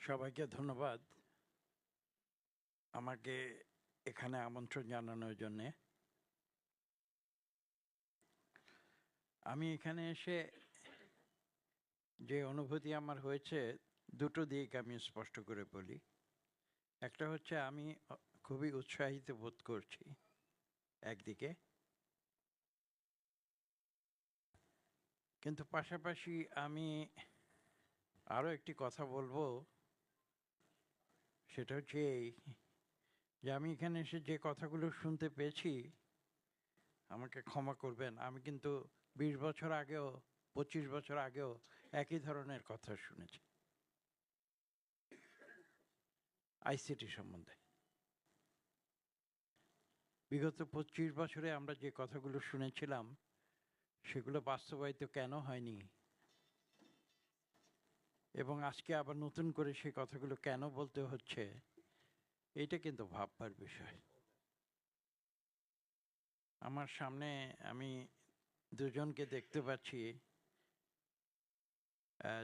সবাইকে ধন্যবাদ আমাকে এখানে আমন্ত্রণ জানানোর জন্যে। আমি এখানে এসে যে অনুভূতি আমার হয়েছে দুটো দিক আমি স্পষ্ট করে বলি। একটা হচ্ছে আমি খুবই উৎসাহিত বোধ করছি একদিকে, কিন্তু পাশাপাশি আমি আরও একটি কথা বলবো, সেটা হচ্ছে এই যে আমি এখানে এসে যে কথাগুলো শুনতে পেয়েছি, আমাকে ক্ষমা করবেন, আমি কিন্তু 20 বছর আগেও 25 বছর আগেও একই ধরনের কথা শুনেছি আইসিটি সম্বন্ধে। বিগত 25 বছরে আমরা যে কথাগুলো শুনেছিলাম সেগুলো বাস্তবায়িত কেন হয়নি, এবং আজকে আবার নতুন করে সেই কথাগুলো কেন বলতে হচ্ছে, এইটা কিন্তু ভাববার বিষয়। আমার সামনে আমি দুজনকে দেখতে পাচ্ছি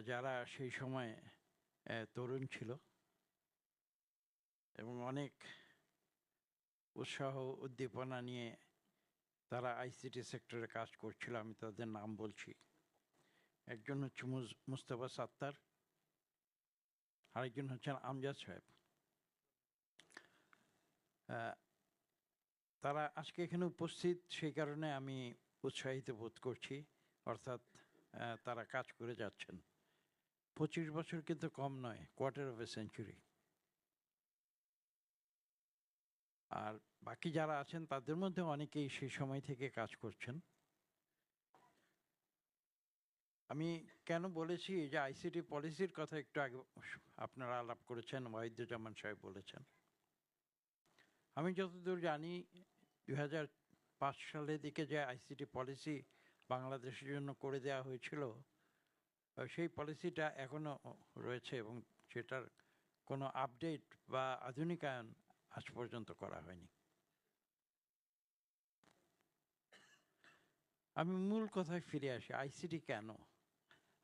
যারা সেই সময় তরুণ ছিল এবং অনেক উৎসাহ উদ্দীপনা নিয়ে তারা আইসিটি সেক্টরে কাজ করছিল। আমি তাদের নাম বলছি। একজন হচ্ছে মুস্তফা সাত্তার, আরেকজন হচ্ছেন আমজাদ সাহেব। তারা আজকে এখানে উপস্থিত, সেই কারণে আমি উৎসাহিত বোধ করছি। অর্থাৎ তারা কাজ করে যাচ্ছেন। 25 বছর কিন্তু কম নয়, কোয়ার্টার অফ এ সেঞ্চুরি। আর বাকি যারা আছেন তাদের মধ্যে অনেকেই সেই সময় থেকে কাজ করছেন। আমি কেন বলেছি যে আইসিটি পলিসির কথা একটু আগে আপনারা আলাপ করেছেন, ওয়াহিদুজ্জামান সাহেব বলেছেন। আমি যতদূর জানি 2005 সালের দিকে যে আইসিটি পলিসি বাংলাদেশের জন্য করে দেওয়া হয়েছিল, সেই পলিসিটা এখনও রয়েছে এবং সেটার কোনো আপডেট বা আধুনিকায়ন আজ পর্যন্ত করা হয়নি। আমি মূল কথায় ফিরে আসি, আইসিটি কেন?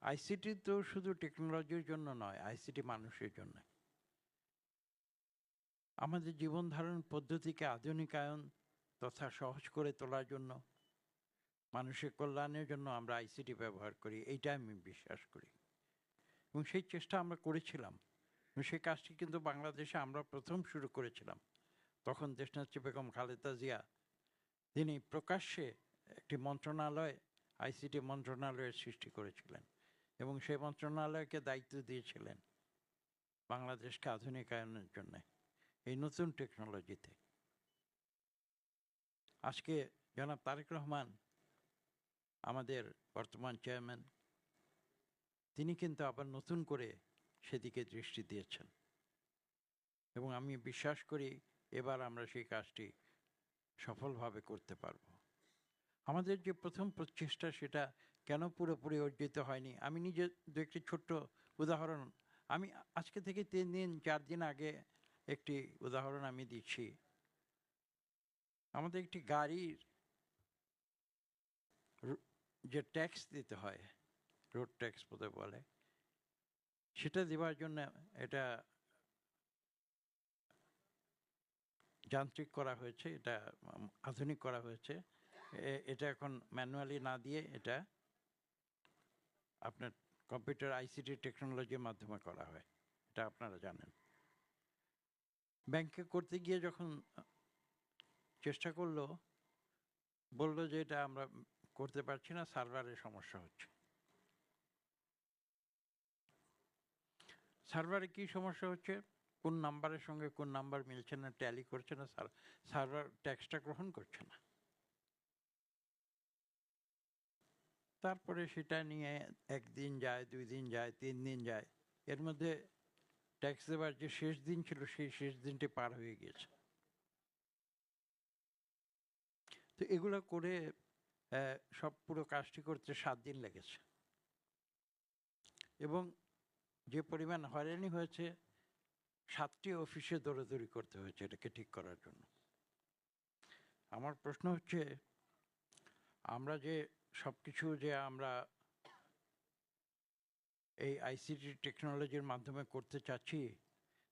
আইসিটি তো শুধু টেকনোলজির জন্য নয়, আইসিটি মানুষের জন্য। আমাদের জীবন ধারণ পদ্ধতিকে আধুনিকায়ন তথা সহজ করে তোলার জন্য, মানুষের কল্যাণের জন্য আমরা আইসিটি ব্যবহার করি, এইটা আমি বিশ্বাস করি এবং সেই চেষ্টা আমরা করেছিলাম। সেই কাজটি কিন্তু বাংলাদেশে আমরা প্রথম শুরু করেছিলাম। তখন দেশনেত্রী বেগম খালেদা জিয়া তিনি প্রকাশ্যে একটি মন্ত্রণালয়, আইসিটি মন্ত্রণালয়ের সৃষ্টি করেছিলেন এবং সেই মন্ত্রণালয়কে দায়িত্ব দিয়েছিলেন বাংলাদেশকে আধুনিকায়নের জন্য এই নতুন টেকনোলজিতে। আজকে জনাব তারেক রহমান, আমাদের বর্তমান চেয়ারম্যান, তিনি কিন্তু আবার নতুন করে সেদিকে দৃষ্টি দিয়েছেন এবং আমি বিশ্বাস করি এবার আমরা সেই কাজটি সফলভাবে করতে পারব। আমাদের যে প্রথম প্রচেষ্টা সেটা কেন পুরোপুরি অর্জিত হয়নি, আমি নিজে দু একটি ছোট্ট উদাহরণ, আমি আজকে থেকে 3 দিন 4 দিন আগে একটি উদাহরণ আমি দিচ্ছি। আমাদের একটি গাড়ির যে ট্যাক্স দিতে হয়, রোড ট্যাক্স বলতে বলে, সেটা দেওয়ার জন্য এটা যান্ত্রিক করা হয়েছে, এটা আধুনিক করা হয়েছে। এটা এখন ম্যানুয়ালি না দিয়ে এটা আপনার কম্পিউটার আইসিটি টেকনোলজির মাধ্যমে করা হয়, এটা আপনারা জানেন। ব্যাংকে করতে গিয়ে যখন চেষ্টা করলো, বললো যে এটা আমরা করতে পারছি না, সার্ভারের সমস্যা হচ্ছে। সার্ভারে কি সমস্যা হচ্ছে? কোন নাম্বারের সঙ্গে কোন নাম্বার মিলছে না, ট্যালি করছে না, সার্ভার ট্যাক্সটা গ্রহণ করছে না। তারপরে সেটা নিয়ে 1 দিন যায়, 2 দিন যায়, 3 দিন যায়, এর মধ্যে ট্যাক্স দেওয়ার যে শেষ দিন ছিল সেই শেষ দিনটি পার হয়ে গিয়েছে। তো এগুলো করে সব পুরো কাজটি করতে 7 দিন লেগেছে এবং যে পরিমাণ হয়রানি হয়েছে, 7টি অফিসে দৌড়াদৌড়ি করতে হয়েছে এটাকে ঠিক করার জন্য। আমার প্রশ্ন হচ্ছে, আমরা যে সব কিছু যে আমরা এই আইসিটি টেকনোলজির মাধ্যমে করতে চাচ্ছি,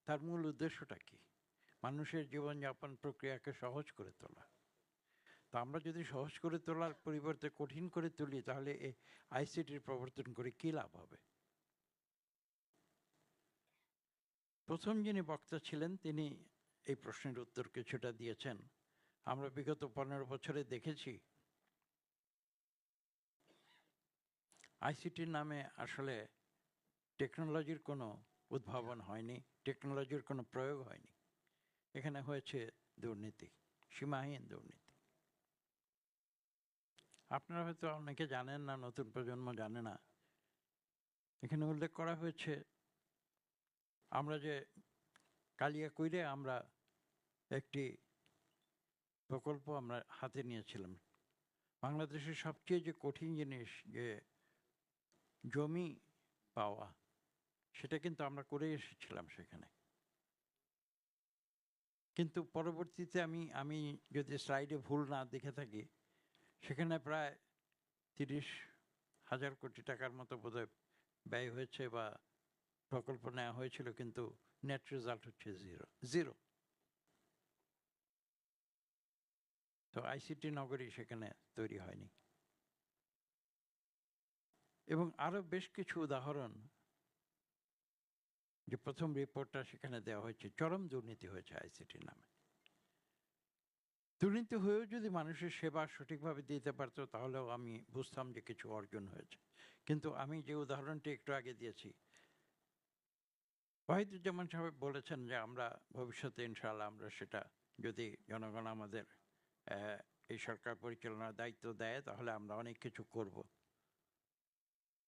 তার মূল উদ্দেশ্যটা কি? মানুষের জীবনযাপন প্রক্রিয়াকে সহজ করে তোলা। তা আমরা যদি সহজ করে তোলার পরিবর্তে কঠিন করে তুলি, তাহলে এই আইসিটির প্রবর্তন করে কী লাভ হবে? প্রথম যিনি বক্তা ছিলেন তিনি এই প্রশ্নের উত্তর কিছুটা দিয়েছেন। আমরা বিগত 15 বছরে দেখেছি আইসিটির নামে আসলে টেকনোলজির কোনো উদ্ভাবন হয়নি, টেকনোলজির কোনো প্রয়োগ হয়নি। এখানে হয়েছে দুর্নীতি, সীমাহীন দুর্নীতি। আপনারা হয়তো অনেকে জানেন না, নতুন প্রজন্ম জানে না। এখানে উল্লেখ করা হয়েছে আমরা যে কালিয়াকৈরে আমরা একটি প্রকল্প আমরা হাতে নিয়েছিলাম। বাংলাদেশের সবচেয়ে যে কঠিন জিনিস যে জমি পাওয়া, সেটা কিন্তু আমরা করে এসেছিলাম সেখানে। কিন্তু পরবর্তীতে আমি যদি স্লাইডে ভুল না দেখে থাকি, সেখানে প্রায় 30,000 কোটি টাকার মতো বোধহয় ব্যয় হয়েছে বা প্রকল্প নেওয়া হয়েছিল, কিন্তু নেট রেজাল্ট হচ্ছে জিরো। তো আইসিটি নগরী সেখানে তৈরি হয়নি। এবং আরো বেশ কিছু উদাহরণ, যে প্রথম রিপোর্টটা সেখানে দেওয়া হয়েছে, চরম দুর্নীতি হয়েছে আইসিটির নামে। দুর্নীতি হয়েও যদি মানুষের সেবা সঠিকভাবে দিতে পারতো, তাহলেও আমি বুঝতাম যে কিছু অর্জন হয়েছে। কিন্তু আমি যে উদাহরণটি একটু আগে দিয়েছি, ওয়াহিদুজ্জামান সাহেব বলেছেন যে আমরা ভবিষ্যতে ইনশাআল্লাহ আমরা সেটা, যদি জনগণ আমাদের এই সরকার পরিচালনার দায়িত্ব দেয়, তাহলে আমরা অনেক কিছু করব।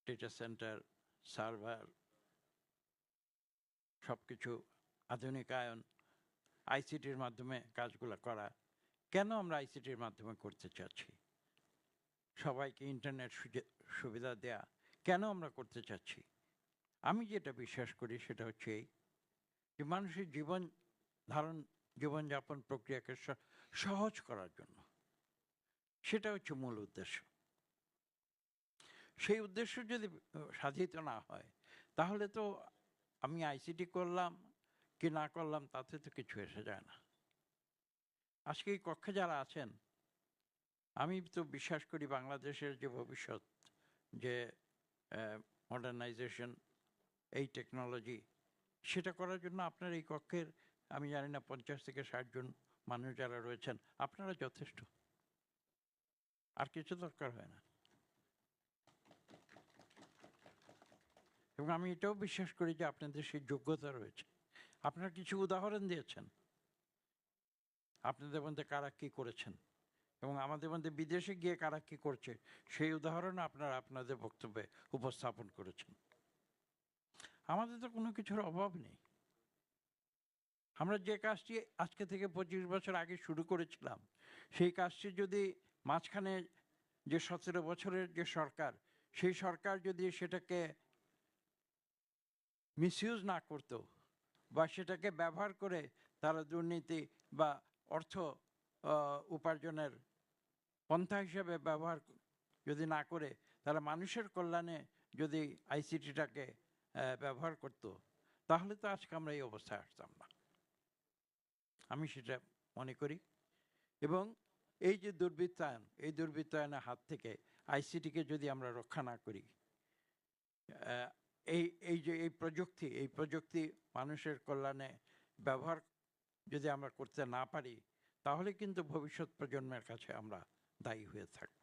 ডেটা সেন্টার, সার্ভার, সব কিছু আধুনিকায়ন, আইসিটির মাধ্যমে কাজগুলো করা। কেন আমরা আইসিটির মাধ্যমে করতে চাচ্ছি? সবাইকে ইন্টারনেট সুবিধা দেয়া কেন আমরা করতে চাচ্ছি? আমি যেটা বিশ্বাস করি সেটা হচ্ছে এই, যে মানুষের জীবনযাপন প্রক্রিয়াকে সহজ করার জন্য। সেটা হচ্ছে মূল উদ্দেশ্য। সেই উদ্দেশ্য যদি সাধিত না হয়, তাহলে তো আমি আইসিটি করলাম কি না করলাম তাতে তো কিছু এসে যায় না। আজকে এই কক্ষে যারা আছেন, আমি তো বিশ্বাস করি বাংলাদেশের যে ভবিষ্যৎ, যে মডার্নাইজেশন, এই টেকনোলজি, সেটা করার জন্য আপনার এই কক্ষের, আমি জানি না, 50 থেকে 60 জন মানুষ যারা রয়েছেন, আপনারা যথেষ্ট। আর কিছু দরকার হয় না। এবং আমি এটাও বিশ্বাস করি যে আপনাদের সেই যোগ্যতা রয়েছে। আপনারা কিছু উদাহরণ দিয়েছেন, আপনাদের মধ্যে কারা কী করেছেন, এবং আমাদের মধ্যে বিদেশে গিয়ে কারা কী করছে সেই উদাহরণ আপনারা আপনাদের বক্তব্যে উপস্থাপন করেছেন। আমাদের তো কোনো কিছুর অভাব নেই। আমরা যে কাজটি আজকে থেকে 25 বছর আগে শুরু করেছিলাম, সেই কাজটি যদি মাঝখানে যে 17 বছরের যে সরকার, সেই সরকার যদি সেটাকে মিসইউজ না করত, বা সেটাকে ব্যবহার করে তারা দুর্নীতি বা অর্থ উপার্জনের পন্থা হিসেবে ব্যবহার যদি না করে, তারা মানুষের কল্যাণে যদি আইসিটিটাকে ব্যবহার করত, তাহলে তো আজকে আমরা এই অবস্থায় আসতাম না। আমি সেটা মনে করি। এবং এই যে দুর্বৃত্তায়ন, এই দুর্বৃত্তায়নের হাত থেকে আইসিটিকে যদি আমরা রক্ষা না করি, এই প্রযুক্তি মানুষের কল্যাণে ব্যবহার যদি আমরা করতে না পারি, তাহলে কিন্তু ভবিষ্যৎ প্রজন্মের কাছে আমরা দায়ী হয়ে থাকব।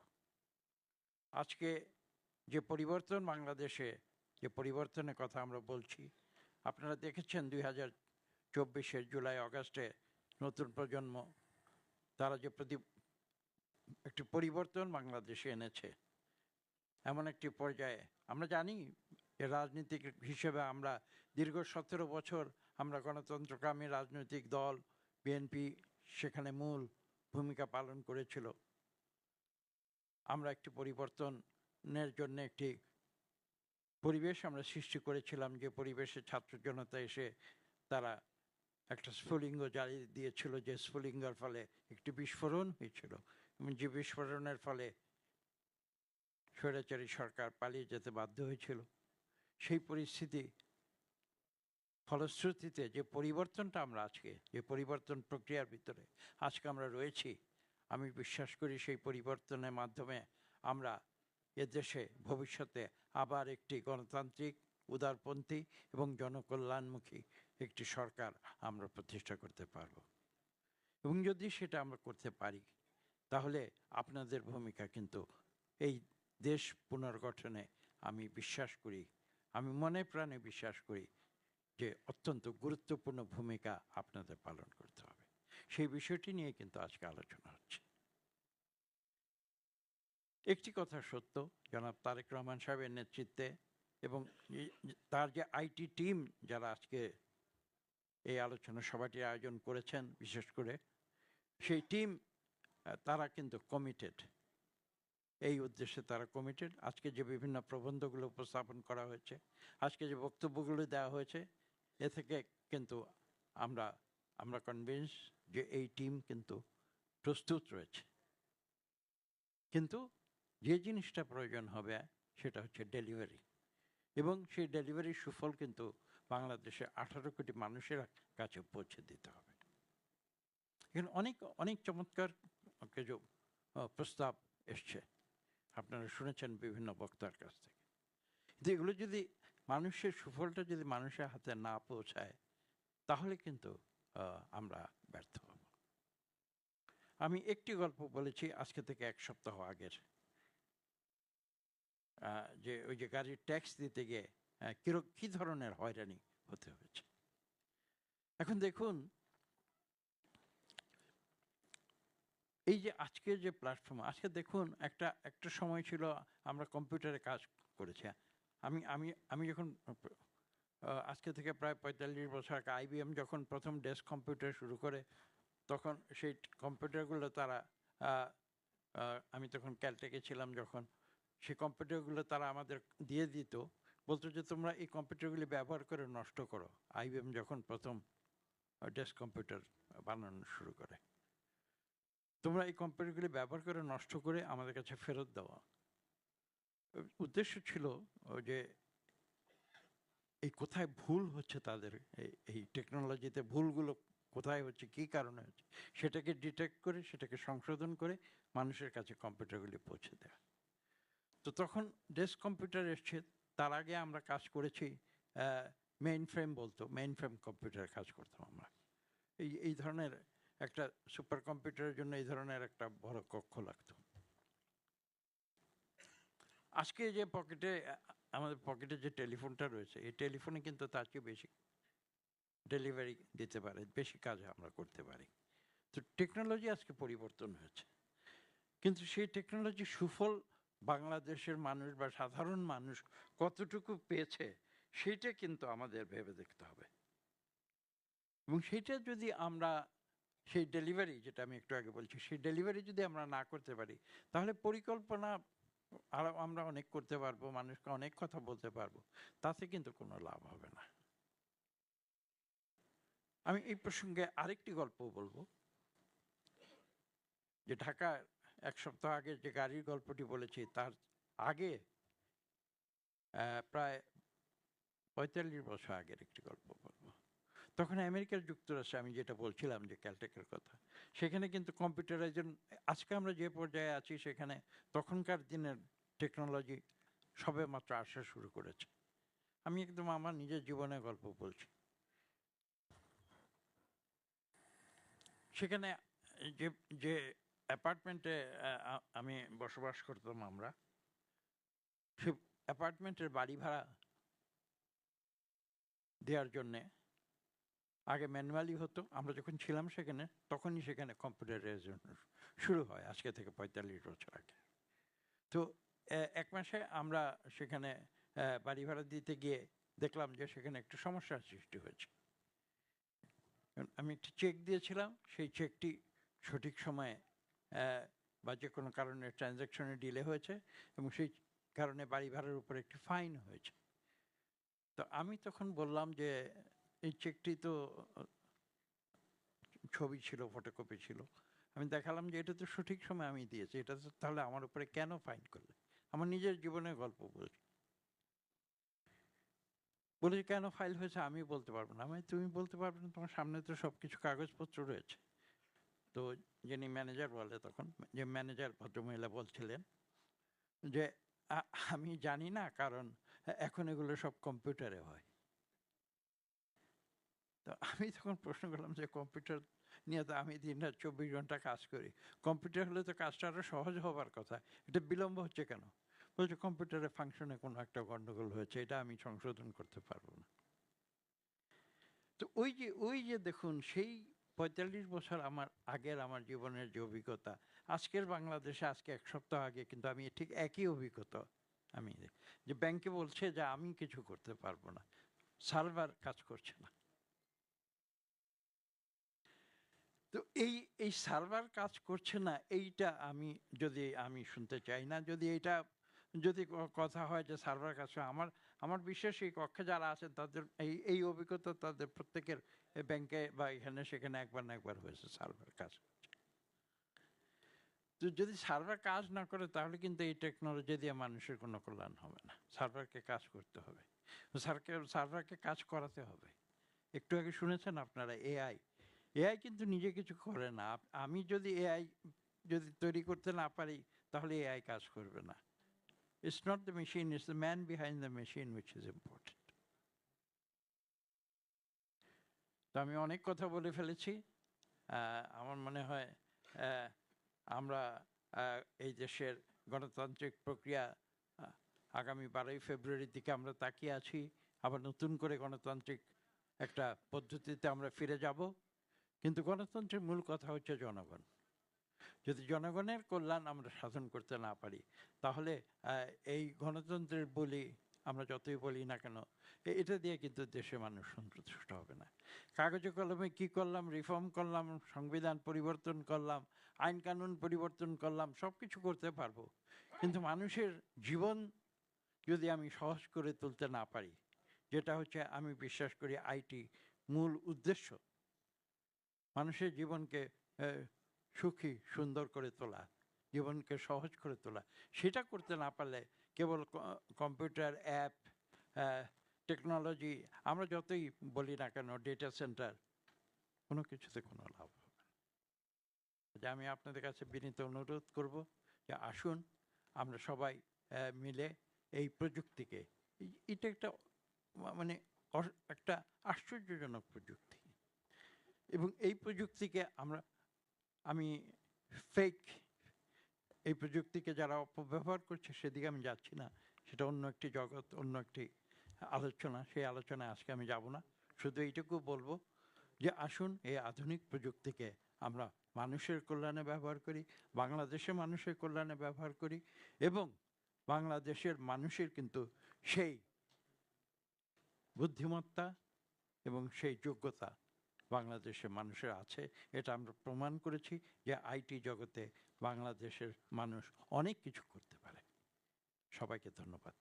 আজকে যে পরিবর্তন বাংলাদেশে, যে পরিবর্তনের কথা আমরা বলছি, আপনারা দেখেছেন 2024 জুলাই আগস্টে নতুন প্রজন্ম তারা যে একটি পরিবর্তন বাংলাদেশে এনেছে, এমন একটি পর্যায়ে আমরা জানি যে রাজনীতিক হিসেবে আমরা দীর্ঘ 17 বছর আমরা গণতন্ত্রকামী রাজনৈতিক দল বিএনপি সেখানে মূল ভূমিকা পালন করেছিল। আমরা একটি পরিবর্তনের জন্য একটি পরিবেশ আমরা সৃষ্টি করেছিলাম, যে পরিবেশে ছাত্র জনতা এসে তারা একটা স্ফুলিঙ্গ জ্বালিয়ে দিয়েছিল, যে স্ফুলিঙ্গের ফলে একটি বিস্ফোরণ হয়েছিল, এবং যে বিস্ফোরণের ফলে স্বৈরাচারী সরকার পালিয়ে যেতে বাধ্য হয়েছিল। সেই পরিস্থিতি ফলশ্রুতিতে যে পরিবর্তনটা আমরা আজকে, যে পরিবর্তন প্রক্রিয়ার ভিতরে আজকে আমরা রয়েছি, আমি বিশ্বাস করি সেই পরিবর্তনের মাধ্যমে আমরা এদেশে ভবিষ্যতে আবার একটি গণতান্ত্রিক, উদারপন্থী এবং জনকল্যাণমুখী একটি সরকার আমরা প্রতিষ্ঠা করতে পারব। এবং যদি সেটা আমরা করতে পারি, তাহলে আপনাদের ভূমিকা কিন্তু এই দেশ পুনর্গঠনে আমি বিশ্বাস করি, আমি মনে প্রাণে বিশ্বাস করি যে অত্যন্ত গুরুত্বপূর্ণ ভূমিকা আপনাদের পালন করতে হবে। সেই বিষয়টি নিয়ে কিন্তু আজকে আলোচনা হচ্ছে। একটি কথা সত্য, জনাব তারেক রহমান সাহেবের নেতৃত্বে এবং তার যে আইটি টিম যারা আজকে এই আলোচনা সভাটির আয়োজন করেছেন, বিশেষ করে সেই টিম, তারা কিন্তু কমিটেড, এই উদ্দেশ্যে তারা কমিটেড। আজকে যে বিভিন্ন প্রবন্ধগুলো উপস্থাপন করা হয়েছে, আজকে যে বক্তব্যগুলো দেওয়া হয়েছে, এ থেকে কিন্তু আমরা কনভিন্স যে এই টিম কিন্তু প্রস্তুত রয়েছে। কিন্তু যে জিনিসটা প্রয়োজন হবে সেটা হচ্ছে ডেলিভারি, এবং সেই ডেলিভারির সুফল কিন্তু বাংলাদেশে 18 কোটি মানুষের কাছে পৌঁছে দিতে হবে। এখানে অনেক অনেক চমৎকার কিছু প্রস্তাব এসছে, আপনারা শুনেছেন বিভিন্ন বক্তার কাছ থেকে। কিন্তু এগুলো যদি মানুষের সুফলটা যদি মানুষের হাতে না পৌঁছায়, তাহলে কিন্তু আমরা ব্যর্থ হব। আমি একটি গল্প বলেছি আজকে থেকে 1 সপ্তাহ আগের, যে ওই যে গাড়ির ট্যাক্স দিতে গিয়ে কি ধরনের হয়রানি হতে হয়েছে। এখন দেখুন, এই যে আজকের যে প্ল্যাটফর্ম, আজকে দেখুন একটা সময় ছিল আমরা কম্পিউটারে কাজ করেছি। আমি আমি আমি যখন আজকে থেকে প্রায় 45 বছর আগে IBM যখন প্রথম ডেস্ক কম্পিউটার শুরু করে, তখন সেই কম্পিউটারগুলো তারা, আমি তখন ক্যালটেকে ছিলাম যখন, সেই কম্পিউটারগুলো তারা আমাদের দিয়ে দিত, বলতো যে তোমরা এই কম্পিউটারগুলি ব্যবহার করে নষ্ট করো। IBM যখন প্রথম ডেস্ক কম্পিউটার বানানো শুরু করে, তোমরা এই কম্পিউটারগুলি ব্যবহার করে নষ্ট করে আমাদের কাছে ফেরত দেওয়া। উদ্দেশ্য ছিল যে এই কোথায় ভুল হচ্ছে তাদের, এই টেকনোলজিতে ভুলগুলো কোথায় হচ্ছে, কী কারণে হচ্ছে, সেটাকে ডিটেক্ট করে সেটাকে সংশোধন করে মানুষের কাছে কম্পিউটারগুলি পৌঁছে দেওয়া। তো তখন ডেস্ক কম্পিউটার এসছে, তার আগে আমরা কাজ করেছি মেইন ফ্রেম, বলতো মেইন ফ্রেম কম্পিউটারে কাজ করতাম আমরা। এই ধরনের একটা সুপার কম্পিউটারের জন্য এই ধরনের একটা বড় কক্ষ লাগতো। আজকে যে আমাদের পকেটে যে টেলিফোনটা রয়েছে, এই টেলিফোনে কিন্তু তার চেয়ে বেশি ডেলিভারি দিতে পারে, বেশি কাজ আমরা করতে পারি। তো টেকনোলজি আজকে পরিবর্তন হয়েছে, কিন্তু সেই টেকনোলজির সুফল বাংলাদেশের মানুষ বা সাধারণ মানুষ কতটুকু পেয়েছে, সেইটা কিন্তু আমাদের ভেবে দেখতে হবে। এবং সেইটা যদি আমরা, সেই ডেলিভারি যেটা আমি একটু আগে বলছি, সেই ডেলিভারি যদি আমরা না করতে পারি, তাহলে পরিকল্পনা আর আমরা অনেক করতে পারবো, মানুষকে অনেক কথা বলতে পারবো, তাতে কিন্তু কোনো লাভ হবে না। আমি এই প্রসঙ্গে আরেকটি গল্প বলবো, যে ঢাকা 1 সপ্তাহ আগে যে গাড়ির গল্পটি বলেছি, তার আগে প্রায় 45 বছর আগের একটি গল্প বলবো। তখন আমেরিকার যুক্তরাষ্ট্রে, আমি যেটা বলছিলাম যে ক্যালটেকের কথা, সেখানে কিন্তু কম্পিউটারাইজেশন, আজকে আমরা যে পর্যায়ে আছি সেখানে তখনকার দিনের টেকনোলজি সবে মাত্র আসা শুরু করেছে। আমি একদম আমার নিজের জীবনের গল্প বলছি। সেখানে যে যে অ্যাপার্টমেন্টে আমি বসবাস করতাম, আমরা সে অ্যাপার্টমেন্টের বাড়ি ভাড়া দেওয়ার জন্যে আগে ম্যানুয়ালি হতো। আমরা যখন ছিলাম সেখানে, তখনই সেখানে কম্পিউটারাইজেশন শুরু হয়, আজকে থেকে 45 বছর আগে। তো 1 মাসে আমরা সেখানে বাড়ি ভাড়া দিতে গিয়ে দেখলাম যে সেখানে একটু সমস্যার সৃষ্টি হয়েছে। আমি একটি চেক দিয়েছিলাম, সেই চেকটি সঠিক সময়ে বা যে কোনো কারণে ট্রানজ্যাকশনে ডিলে হয়েছে, এবং সেই কারণে বাড়ি ভাড়ার উপর একটি ফাইন হয়েছে। তো আমি তখন বললাম যে এই চেকটি তো ছবি ছিল, ফটোকপি ছিল, আমি দেখালাম যে এটা তো সঠিক সময় আমি দিয়েছি, এটা তো তাহলে আমার উপরে কেন ফাইন করলে? আমার নিজের জীবনের গল্প বলছি। বলে যে, কেন ফাইল হয়েছে আমি বলতে পারবো না। আমি, তুমি বলতে পারবে না, তোমার সামনে তো সবকিছু কাগজপত্র রয়েছে। তো যিনি ম্যানেজার বলে তখন, যে ম্যানেজার ভদ্রমহিলা বলছিলেন যে আমি জানি না, কারণ এখন এগুলো সব কম্পিউটারে হয়। তো আমি তখন প্রশ্ন করলাম যে কম্পিউটার নিয়ে তো আমি দিনরাত 24 ঘন্টা কাজ করি, কম্পিউটার হলে তো কাজটা আরো সহজ হবার কথা, এটা বিলম্ব হচ্ছে কেন? বলছে কম্পিউটারের ফাংশনে কোনো একটা গন্ডগোল হয়েছে, এটা আমি সংশোধন করতে পারবো না। তো ওই যে দেখুন, সেই 45 বছর আমার আগের আমার জীবনের যে অভিজ্ঞতা, আজকের বাংলাদেশে আজকে 1 সপ্তাহ আগে কিন্তু আমি ঠিক একই অভিজ্ঞতা। আমি যে ব্যাংকে বলছে যে আমি কিছু করতে পারবো না, সার্ভার কাজ করছে না। তো এই সার্ভার কাজ করছে না, এইটা আমি শুনতে চাই না। যদি কথা হয় যে সার্ভার কাজ করে, আমার বিশ্বাস এই কক্ষে যারা আছেন তাদের এই অভিজ্ঞতা তাদের প্রত্যেকের ব্যাংকে বা এখানে সেখানে একবার না একবার হয়েছে সার্ভার কাজ। তো যদি সার্ভার কাজ না করে তাহলে কিন্তু এই টেকনোলজি দিয়ে মানুষের কোনো কল্যাণ হবে না। সার্ভারকে কাজ করতে হবে, সার্ভারকে কাজ করাতে হবে। একটু আগে শুনেছেন আপনারা এআই কিন্তু নিজে কিছু করে না। আমি যদি এআই যদি তৈরি করতে না পারি তাহলে এআই কাজ করবে না। It's not the machine, it's the man behind the machine which is important. তো আমি অনেক কথা বলে ফেলেছি। আমার মনে হয় আমরা এই দেশের গণতান্ত্রিক প্রক্রিয়া আগামী 12ই ফেব্রুয়ারির দিকে আমরা তাকিয়ে আছি। আবার নতুন করে গণতান্ত্রিক একটা পদ্ধতিতে আমরা ফিরে যাব। কিন্তু গণতন্ত্রের মূল কথা হচ্ছে জনগণ। যদি জনগণের কল্যাণ আমরা সাধন করতে না পারি তাহলে এই গণতন্ত্রের বলি আমরা যতই বলি না কেন, এটা দিয়ে কিন্তু দেশের মানুষ সন্তুষ্ট হবে না। কাগজে কলমে কি করলাম, রিফর্ম করলাম, সংবিধান পরিবর্তন করলাম, আইন কানুন পরিবর্তন করলাম, সব কিছু করতে পারবো, কিন্তু মানুষের জীবন যদি আমি সহজ করে তুলতে না পারি, যেটা হচ্ছে আমি বিশ্বাস করি আইটি মূল উদ্দেশ্য, মানুষের জীবনকে সুখী সুন্দর করে তোলা, জীবনকে সহজ করে তোলা, সেটা করতে না পারলে কেবল কম্পিউটার অ্যাপ, টেকনোলজি আমরা যতই বলি না কেন, ডেটা সেন্টার, কোনো কিছুতে কোনো লাভ হবে না। যে আমি আপনাদের কাছে বিনীত অনুরোধ করব যে আসুন আমরা সবাই মিলে এই প্রযুক্তিকে, এটা একটা মানে একটা আশ্চর্যজনক প্রযুক্তি, এবং এই প্রযুক্তিকে আমি ফেক, এই প্রযুক্তিকে যারা অপব্যবহার করছে সেদিকে আমি যাচ্ছি না, সেটা অন্য একটি জগৎ, অন্য একটি আলোচনা, সেই আলোচনায় আজকে আমি যাব না। শুধু এইটুকু বলবো যে আসুন এই আধুনিক প্রযুক্তিকে আমরা মানুষের কল্যাণে ব্যবহার করি, বাংলাদেশের মানুষের কল্যাণে ব্যবহার করি, এবং বাংলাদেশের মানুষের কিন্তু সেই বুদ্ধিমত্তা এবং সেই যোগ্যতা বাংলাদেশের মানুষের আছে। এটা আমরা প্রমাণ করেছি যে আইটি জগতে বাংলাদেশের মানুষ অনেক কিছু করতে পারে। সবাইকে ধন্যবাদ।